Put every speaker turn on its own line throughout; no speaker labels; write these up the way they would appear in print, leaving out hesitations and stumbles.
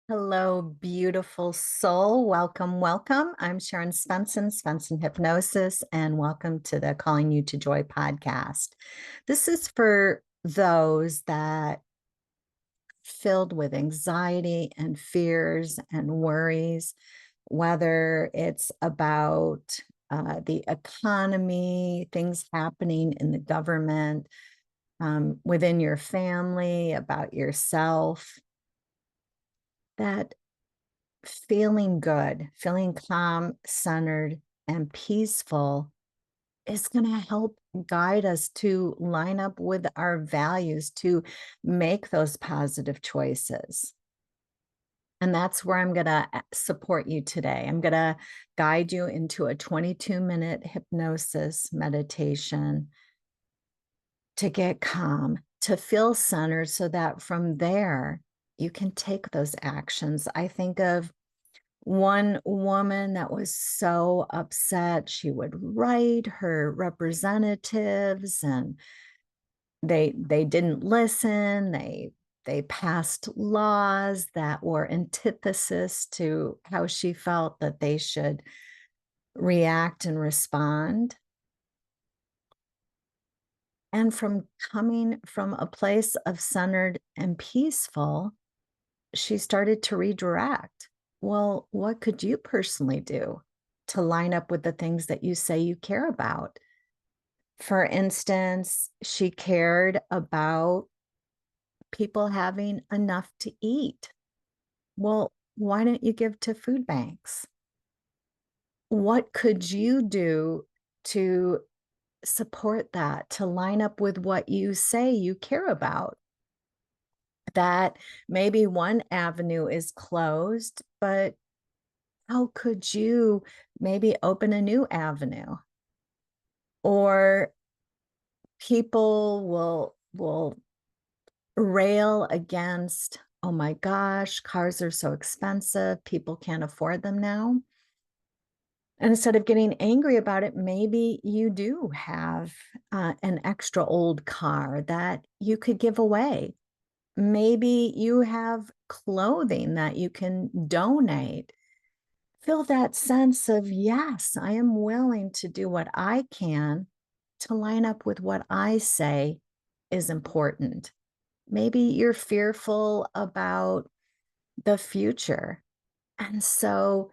Hello, beautiful soul. Welcome, welcome. I'm Sharon Svensson Hypnosis, and welcome to the Calling You to Joy podcast. This is for those that filled with anxiety and fears and worries, whether it's about the economy, things happening in the government, within your family, about yourself, that feeling good, feeling calm, centered, and peaceful is going to help guide us to line up with our values to make those positive choices. And that's where I'm going to support you today. I'm going to guide you into a 22-minute hypnosis meditation to get calm, to feel centered, so that from there you can take those actions. I think of one woman that was so upset. She would write her representatives and they didn't listen. They passed laws that were antithesis to how she felt that they should react and respond. And from coming from a place of centered and peaceful, she started to redirect. Well, what could you personally do to line up with the things that you say you care about? For instance, she cared about people having enough to eat. Well, why don't you give to food banks? What could you do to support that, to line up with what you say you care about? That maybe one avenue is closed, but how could you maybe open a new avenue? Or people will rail against, oh my gosh, cars are so expensive, people can't afford them now. And instead of getting angry about it, maybe you do have an extra old car that you could give away. Maybe you have clothing that you can donate. Feel that sense of, yes, I am willing to do what I can to line up with what I say is important. Maybe you're fearful about the future. And so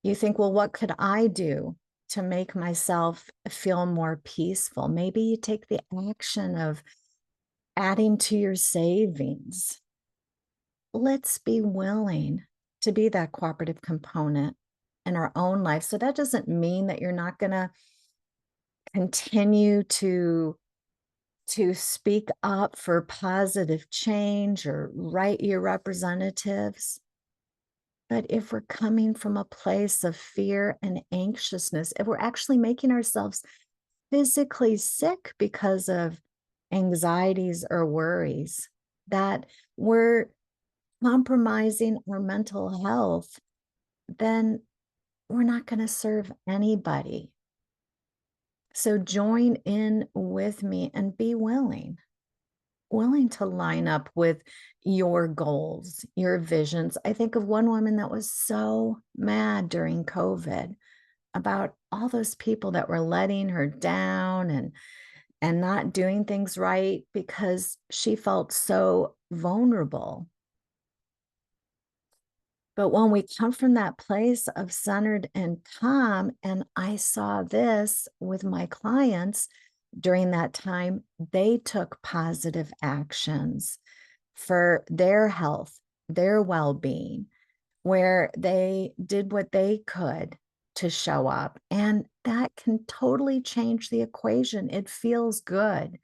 you think, well, what could I do to make myself feel more peaceful? Maybe you take the action of adding to your savings. Let's be willing to be that cooperative component in our own life. So that doesn't mean that you're not going to continue to speak up for positive change or write your representatives. But if we're coming from a place of fear and anxiousness, if we're actually making ourselves physically sick because of anxieties or worries, that we're compromising our mental health, then we're not going to serve anybody. So join in with me and be willing to line up with your goals, your visions. I think of one woman that was so mad during COVID about all those people that were letting her down and not doing things right because she felt so vulnerable. But when we come from that place of centered and calm, and I saw this with my clients during that time, they took positive actions for their health, their well being, where they did what they could to show up. And that can totally change the equation. It feels good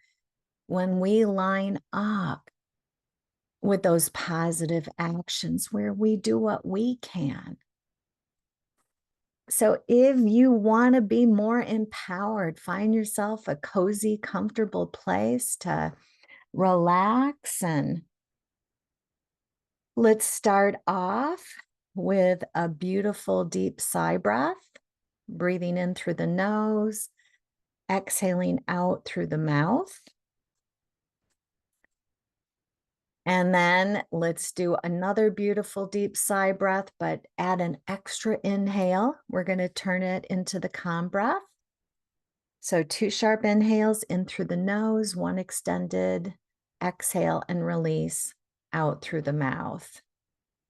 when we line up with those positive actions where we do what we can. So, if you want to be more empowered, find yourself a cozy, comfortable place to relax. And let's start off with a beautiful deep sigh breath, breathing in through the nose, exhaling out through the mouth. And then let's do another beautiful deep sigh breath, but add an extra inhale. We're going to turn it into the calm breath. So 2 sharp inhales in through the nose, 1 extended exhale and release out through the mouth.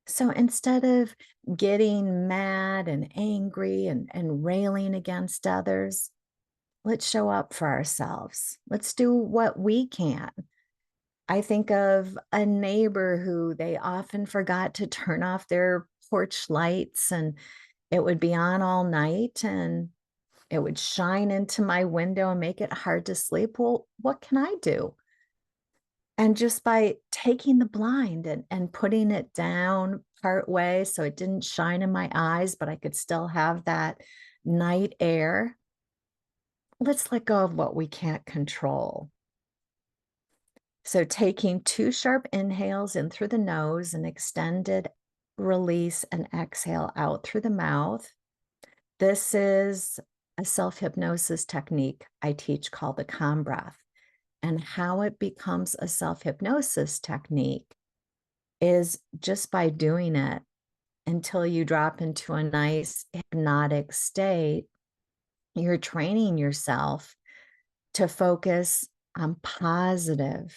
So instead of getting mad and angry and railing against others, let's show up for ourselves. Let's do what we can. I think of a neighbor who they often forgot to turn off their porch lights, and it would be on all night and it would shine into my window and make it hard to sleep. Well, what can I do? And just by taking the blind and putting it down part way so it didn't shine in my eyes, but I could still have that night air. Let's let go of what we can't control. So taking 2 sharp inhales in through the nose and extended release and exhale out through the mouth. This is a self-hypnosis technique I teach called the calm breath. And how it becomes a self-hypnosis technique is just by doing it until you drop into a nice hypnotic state. You're training yourself to focus on positive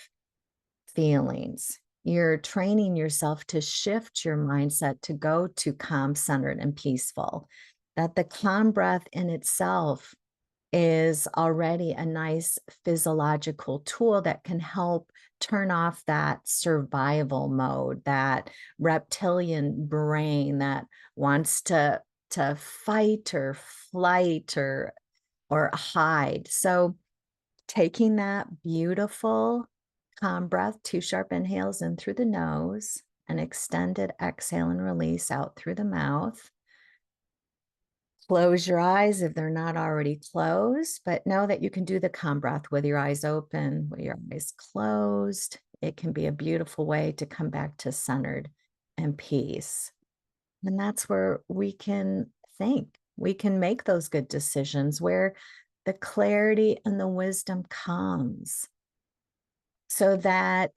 feelings. You're training yourself to shift your mindset to go to calm, centered, and peaceful. That the calm breath in itself is already a nice physiological tool that can help turn off that survival mode, that reptilian brain that wants to fight or flight or hide. So taking that beautiful calm breath, 2 sharp inhales in through the nose, an extended exhale and release out through the mouth. Close your eyes if they're not already closed, but know that you can do the calm breath with your eyes open, with your eyes closed. It can be a beautiful way to come back to centered and peace. And that's where we can think, we can make those good decisions where the clarity and the wisdom comes so that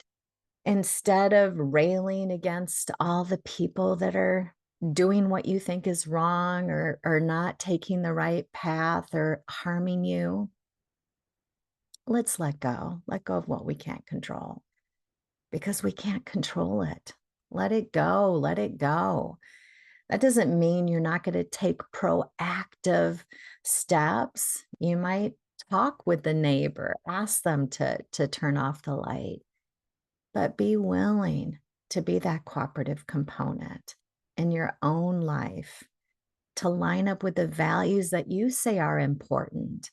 instead of railing against all the people that are doing what you think is wrong or not taking the right path or harming you, let's let go of what we can't control because we can't control it. Let it go, let it go. That doesn't mean you're not going to take proactive steps. You might talk with the neighbor, ask them to turn off the light, but be willing to be that cooperative component in your own life to line up with the values that you say are important.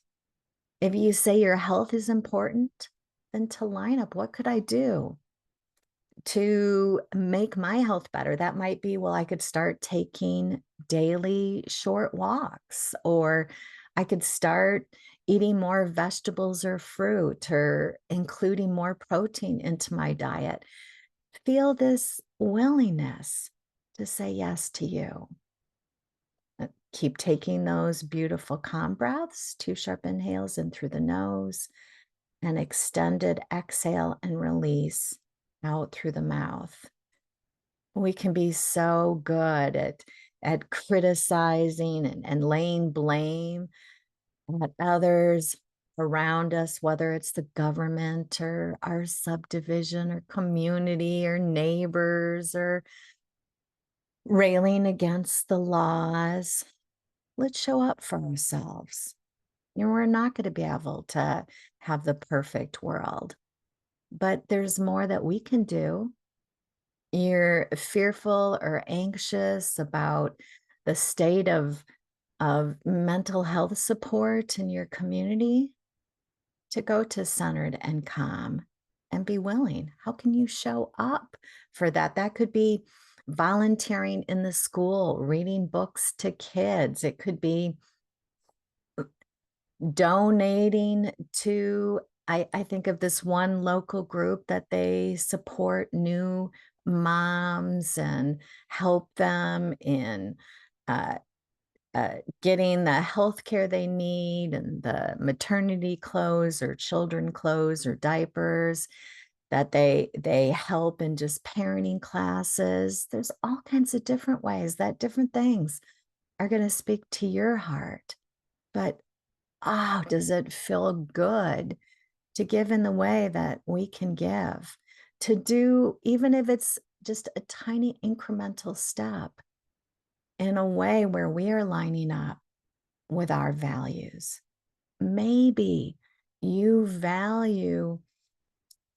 If you say your health is important, then to line up, what could I do to make my health better? That might be, well, I could start taking daily short walks, or I could start eating more vegetables or fruit, or including more protein into my diet. Feel this willingness to say yes to you. Keep taking those beautiful calm breaths, 2 sharp inhales in through the nose, and extended exhale and release out through the mouth. We can be so good at criticizing and laying blame at others around us, whether it's the government or our subdivision or community or neighbors or railing against the laws. Let's show up for ourselves. You know, we're not going to be able to have the perfect world, but there's more that we can do. You're fearful or anxious about the state of mental health support in your community, to go to centered and calm and be willing. How can you show up for that? That could be volunteering in the school, reading books to kids. It could be donating to, I think of this one local group that they support new moms and help them in uh, getting the health care they need and the maternity clothes or children clothes or diapers. that they help in just parenting classes. There's all kinds of different ways that different things are going to speak to your heart. But oh, does it feel good to give in the way that we can give? To do, even if it's just a tiny incremental step in a way where we are lining up with our values. Maybe you value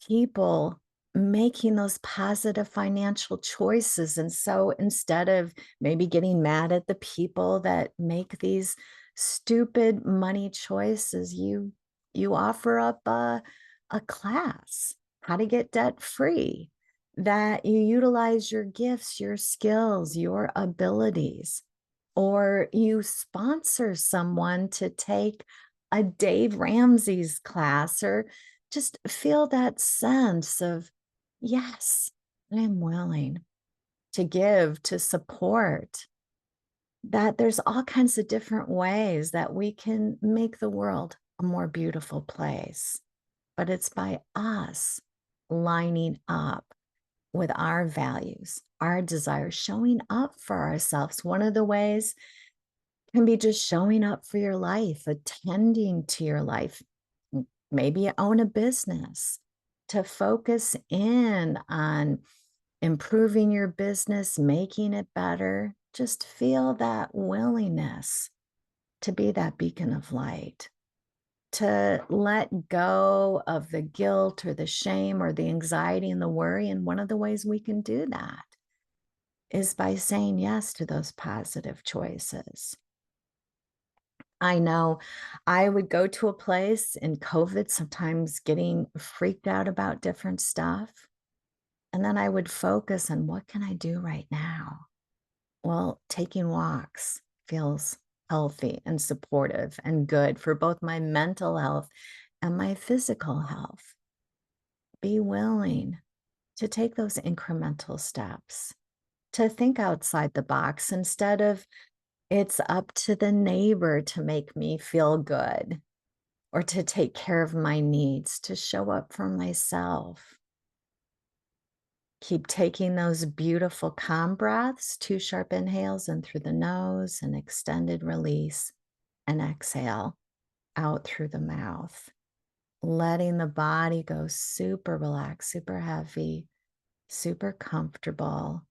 people making those positive financial choices. And so instead of maybe getting mad at the people that make these stupid money choices, you offer up a class, how to get debt free, that you utilize your gifts, your skills, your abilities, or you sponsor someone to take a Dave Ramsey's class, or just feel that sense of, yes, I'm willing to give, to support, that there's all kinds of different ways that we can make the world a more beautiful place. But it's by us lining up with our values, our desires, showing up for ourselves. One of the ways can be just showing up for your life, attending to your life. Maybe you own a business, to focus in on improving your business, making it better. Just feel that willingness to be that beacon of light, to let go of the guilt or the shame or the anxiety and the worry. And one of the ways we can do that is by saying yes to those positive choices. I know I would go to a place in COVID, sometimes getting freaked out about different stuff. And then I would focus on, what can I do right now? Well, taking walks feels healthy and supportive and good for both my mental health and my physical health. Be willing to take those incremental steps, to think outside the box instead of, it's up to the neighbor to make me feel good or to take care of my needs, to show up for myself. Keep taking those beautiful calm breaths, 2 sharp inhales in through the nose, and extended release, and exhale out through the mouth. Letting the body go super relaxed, super heavy, super comfortable.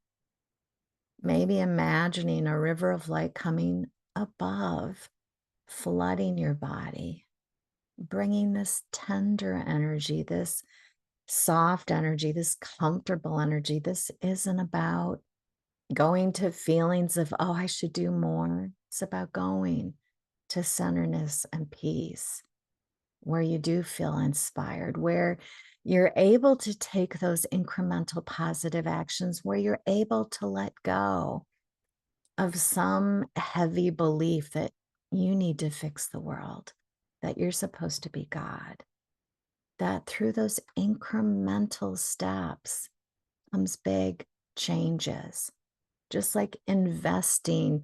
Maybe imagining a river of light coming above, flooding your body, bringing this tender energy, this soft energy, this comfortable energy. This isn't about going to feelings of, oh, I should do more. It's about going to centerness and peace, where you do feel inspired, where you're able to take those incremental positive actions, where you're able to let go of some heavy belief that you need to fix the world, that you're supposed to be God, that through those incremental steps comes big changes, just like investing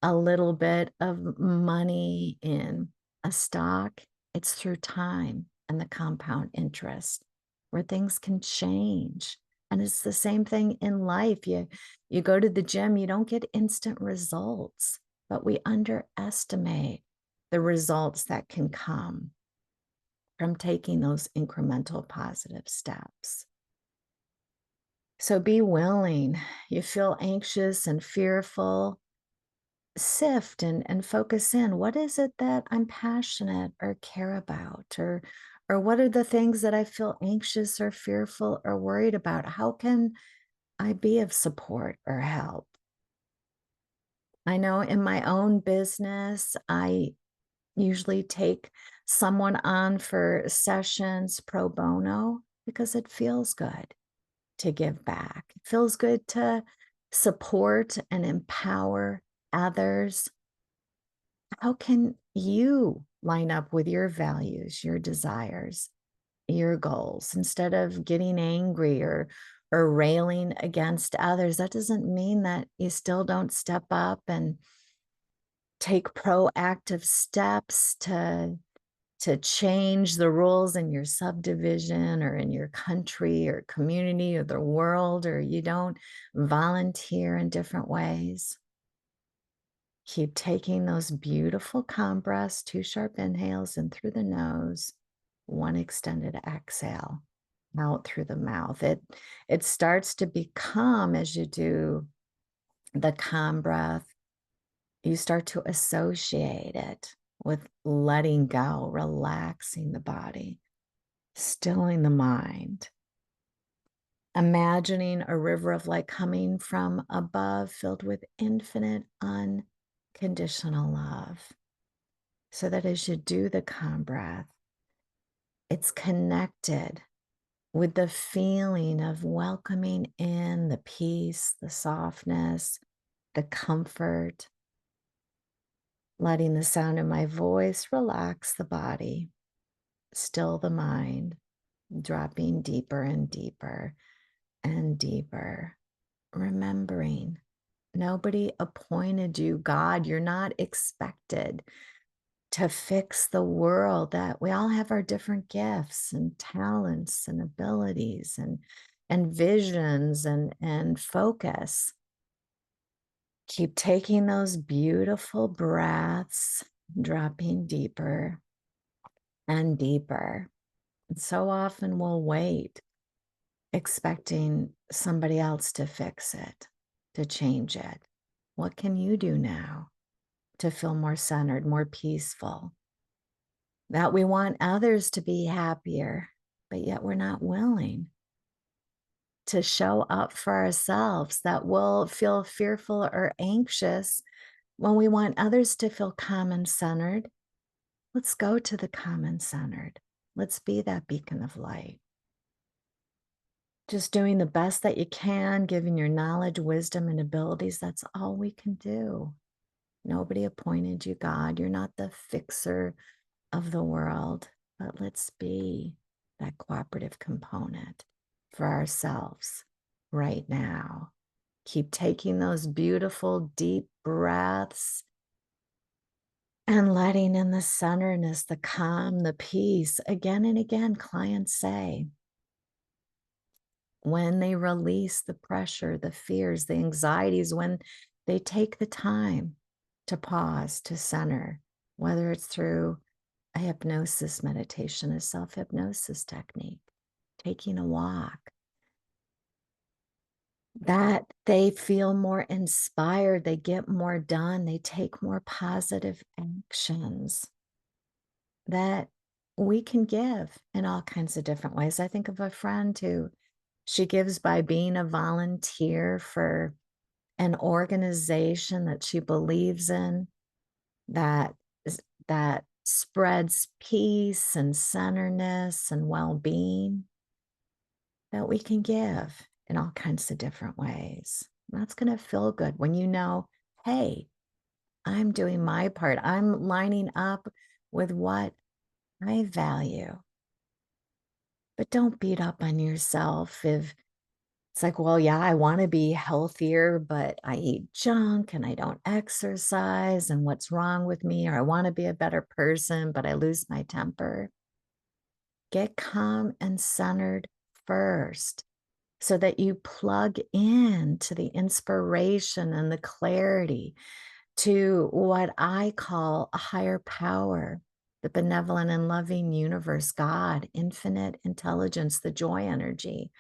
a little bit of money in a stock. It's through time and the compound interest where things can change. And it's the same thing in life. You go to the gym, you don't get instant results, but we underestimate the results that can come from taking those incremental positive steps. So be willing. You feel anxious and fearful, sift and focus in. What is it that I'm passionate or care about? Or what are the things that I feel anxious or fearful or worried about? How can I be of support or help? I know in my own business, I usually take someone on for sessions pro bono because it feels good to give back. It feels good to support and empower others. How can you line up with your values, your desires, your goals, instead of getting angry or railing against others? That doesn't mean that you still don't step up and take proactive steps to to change the rules in your subdivision or in your country or community or the world, or you don't volunteer in different ways. Keep taking those beautiful calm breaths, 2 sharp inhales in through the nose, 1 extended exhale out through the mouth. It starts to become, as you do the calm breath, you start to associate it with letting go, relaxing the body, stilling the mind, imagining a river of light coming from above filled with infinite unconditional love. So that as you do the calm breath, it's connected with the feeling of welcoming in the peace, the softness, the comfort, letting the sound of my voice relax the body, still the mind, dropping deeper and deeper and deeper, remembering nobody appointed you, God. You're not expected to fix the world, that we all have our different gifts and talents and abilities and visions and focus. Keep taking those beautiful breaths, dropping deeper and deeper. And so often we'll wait, expecting somebody else to fix it, to change it. What can you do now to feel more centered, more peaceful? That we want others to be happier, but yet we're not willing to show up for ourselves, that we'll feel fearful or anxious when we want others to feel calm and centered. Let's go to the calm and centered. Let's be that beacon of light. Just doing the best that you can, giving your knowledge, wisdom, and abilities. That's all we can do. Nobody appointed you, God. You're not the fixer of the world, but let's be that cooperative component for ourselves right now. Keep taking those beautiful deep breaths and letting in the centeredness, the calm, the peace. Again and again, clients say, when they release the pressure, the fears, the anxieties, when they take the time to pause, to center, whether it's through a hypnosis meditation, a self-hypnosis technique, taking a walk, that they feel more inspired, they get more done, they take more positive actions, that we can give in all kinds of different ways. I think of a friend who she gives by being a volunteer for an organization that she believes in, that that spreads peace and centeredness and well-being, that we can give in all kinds of different ways. And that's going to feel good when you know, hey, I'm doing my part. I'm lining up with what I value. But don't beat up on yourself if it's like, well, yeah, I want to be healthier, but I eat junk and I don't exercise, and what's wrong with me? Or I want to be a better person, but I lose my temper. Get calm and centered first so that you plug in to the inspiration and the clarity, to what I call a higher power, the benevolent and loving universe, God, infinite intelligence, the joy energy,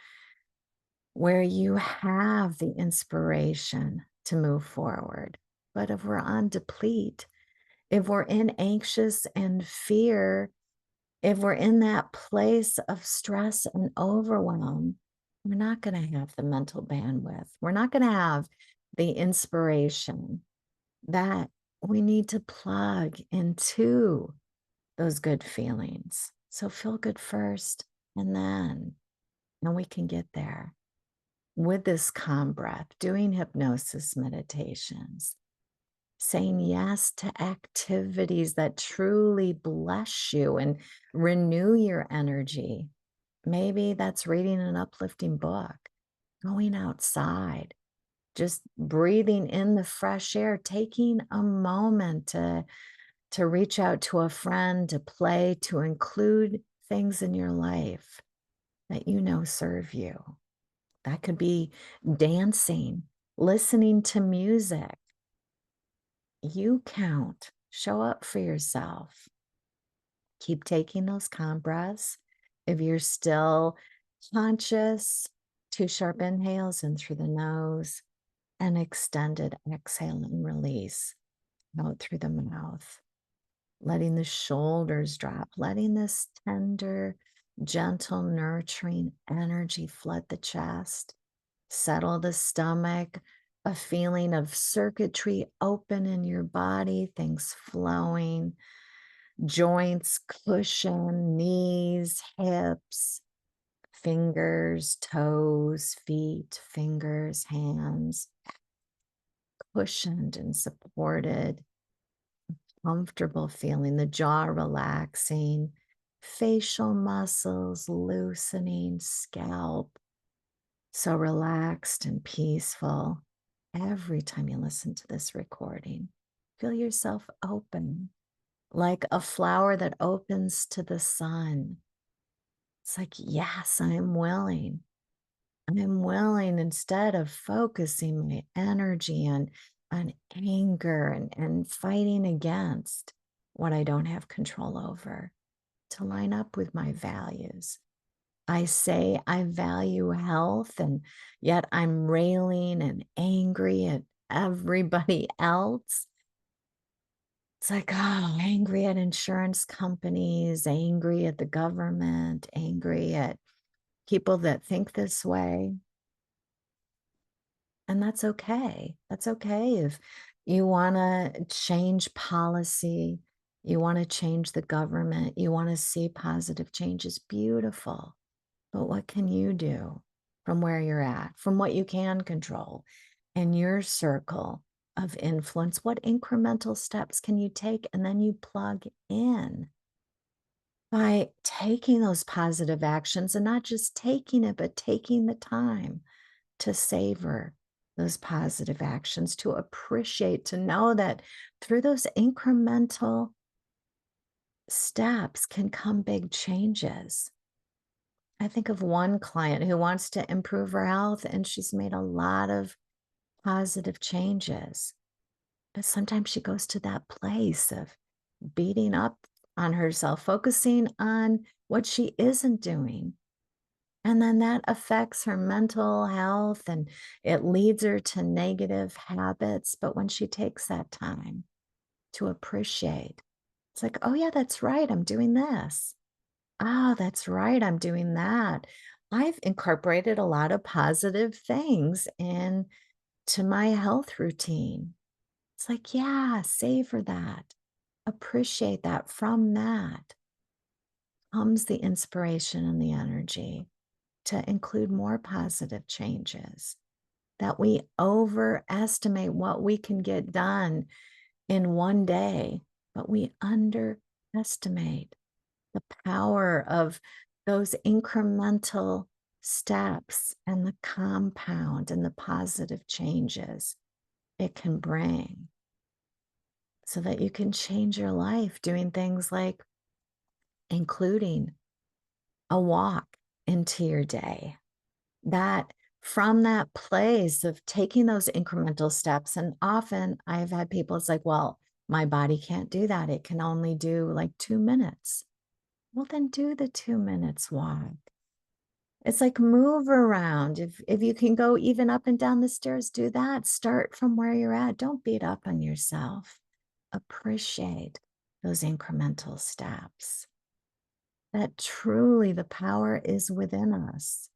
where you have the inspiration to move forward. But if we're on deplete, if we're in anxious and fear, if we're in that place of stress and overwhelm, we're not going to have the mental bandwidth. We're not going to have the inspiration that we need to plug into those good feelings. So feel good first, and we can get there with this calm breath, doing hypnosis meditations, saying yes to activities that truly bless you and renew your energy. Maybe that's reading an uplifting book, going outside, just breathing in the fresh air, taking a moment to to reach out to a friend, to play, to include things in your life that you know serve you. That could be dancing, listening to music. You count. Show up for yourself. Keep taking those calm breaths. If you're still conscious, 2 sharp inhales in through the nose, and extended exhale and release out through the mouth. Letting the shoulders drop, letting this tender, gentle, nurturing energy flood the chest, settle the stomach, a feeling of circuitry open in your body, things flowing, joints cushion, knees, hips, fingers, toes, feet, fingers, hands, cushioned and supported, comfortable feeling, the jaw relaxing, facial muscles loosening, scalp so relaxed and peaceful. Every time you listen to this recording, feel yourself open like a flower that opens to the sun. It's like, yes, I'm willing. I'm willing, instead of focusing my energy on anger and fighting against what I don't have control over, to line up with my values. I say I value health, and yet I'm railing and angry at everybody else. It's like, oh, angry at insurance companies, angry at the government, angry at people that think this way. And that's okay. That's okay if you want to change policy, you want to change the government, you want to see positive changes. Beautiful. But what can you do from where you're at, from what you can control in your circle of influence? What incremental steps can you take? And then you plug in by taking those positive actions, and not just taking it, but taking the time to savor those positive actions, to appreciate, to know that through those incremental steps can come big changes. I think of one client who wants to improve her health, and she's made a lot of positive changes. But sometimes she goes to that place of beating up on herself, focusing on what she isn't doing. And then that affects her mental health, and it leads her to negative habits. But when she takes that time to appreciate, it's like, oh, yeah, that's right. I'm doing this. Oh, that's right. I'm doing that. I've incorporated a lot of positive things into my health routine. It's like, yeah, savor that. Appreciate that. From that comes the inspiration and the energy to include more positive changes. That we overestimate what we can get done in one day, but we underestimate the power of those incremental steps and the compound and the positive changes it can bring, so that you can change your life doing things like including a walk into your day. That from that place of taking those incremental steps, and often I've had people, it's like, well, my body can't do that. It can only do like 2 minutes. Well, then do the 2 minutes walk. It's like, move around. If you can go even up and down the stairs, do that. Start from where you're at. Don't beat up on yourself. Appreciate those incremental steps. That truly the power is within us.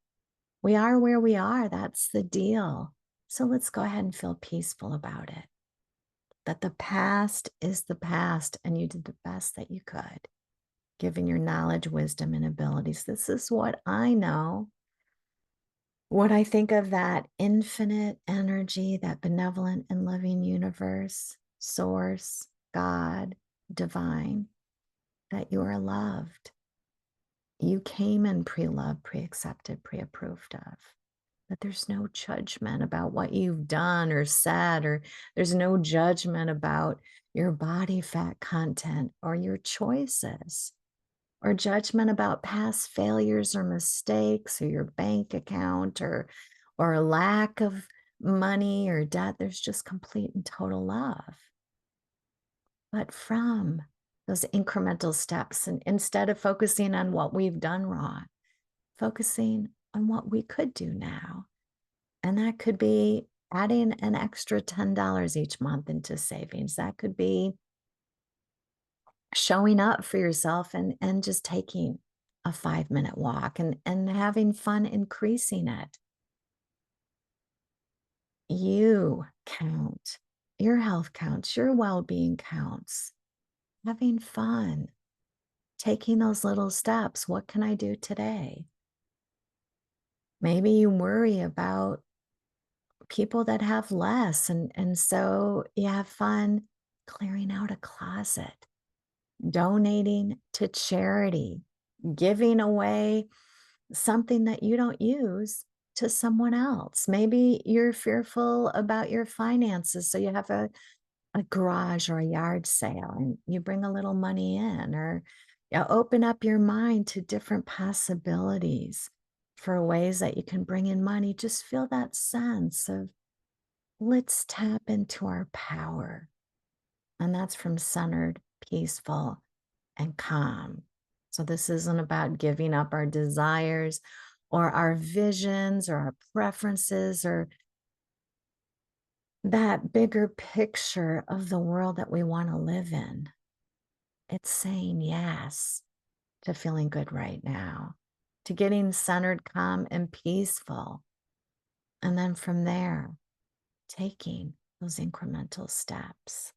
We are where we are. That's the deal. So let's go ahead and feel peaceful about it. That the past is the past, and you did the best that you could, given your knowledge, wisdom, and abilities. This is what I know. What I think of that infinite energy, that benevolent and loving universe, source, God, divine, that you are loved. You came in pre-loved, pre-accepted, pre-approved of. but there's no judgment about what you've done or said, or there's no judgment about your body fat content or your choices, or judgment about past failures or mistakes or your bank account or a lack of money or debt. There's just complete and total love. But from those incremental steps, and instead of focusing on what we've done wrong, focusing on what we could do now. And that could be adding an extra $10 each month into savings. That could be showing up for yourself and just taking a 5-minute walk and having fun increasing it. You count. Your health counts. Your well-being counts. Having fun, taking those little steps. What can I do today? Maybe you worry about people that have less, and so you have fun clearing out a closet, donating to charity, giving away something that you don't use to someone else. Maybe you're fearful about your finances, so you have a garage or a yard sale and you bring a little money in, or you open up your mind to different possibilities for ways that you can bring in money. Just feel that sense of, let's tap into our power. And that's from centered, peaceful, and calm. So this isn't about giving up our desires or our visions or our preferences or that bigger picture of the world that we want to live in. It's saying yes to feeling good right now, to getting centered, calm, and peaceful. And then from there, taking those incremental steps.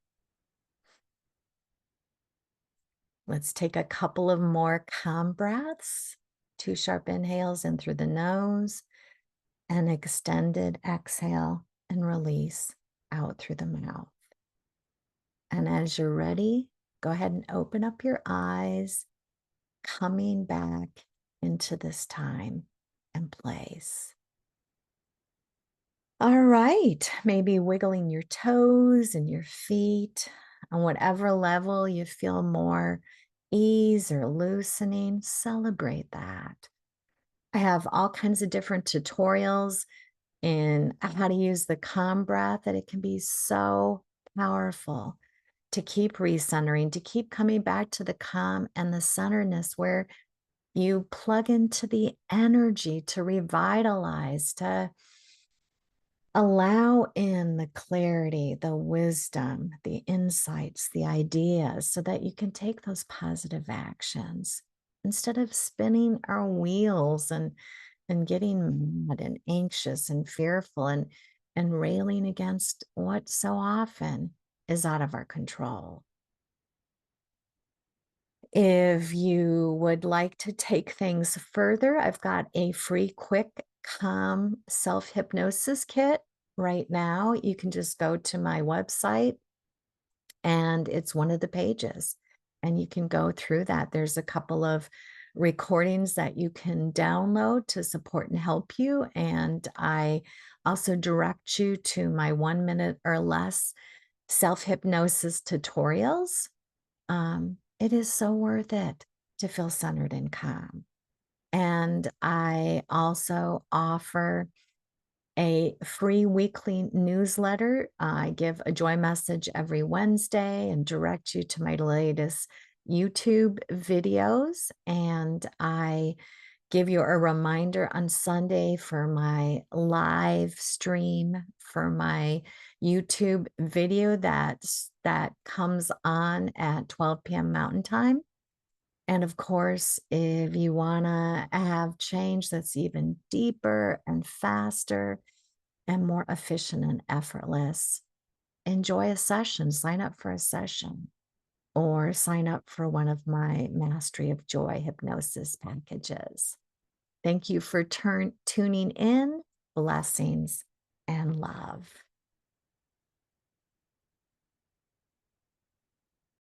Let's take a couple of more calm breaths, 2 sharp inhales in through the nose, and extended exhale and release out through the mouth. And as you're ready, go ahead and open up your eyes, coming back into this time and place. All right, maybe wiggling your toes and your feet on whatever level you feel more ease or loosening. Celebrate that. I have all kinds of different tutorials in how to use the calm breath, that it can be so powerful to keep recentering, to keep coming back to the calm and the centeredness, where you plug into the energy to revitalize, to allow in the clarity, the wisdom, the insights, the ideas, so that you can take those positive actions instead of spinning our wheels and getting mad and anxious and fearful and railing against what so often is out of our control. If you would like to take things further, I've got a free, quick, calm self-hypnosis kit right now. You can just go to my website and it's one of the pages, and you can go through that. There's a couple of recordings that you can download to support and help you. And I also direct you to my 1 minute or less self-hypnosis tutorials. It is so worth it to feel centered and calm. And I also offer a free weekly newsletter. I give a joy message every Wednesday and direct you to my latest YouTube videos. And I give you a reminder on Sunday for my live stream for my YouTube video that comes on at 12 p.m. Mountain Time. And of course, if you want to have change that's even deeper and faster and more efficient and effortless, enjoy a session, sign up for a session, or sign up for one of my Mastery of Joy hypnosis packages. Thank you for tuning in. Blessings and love.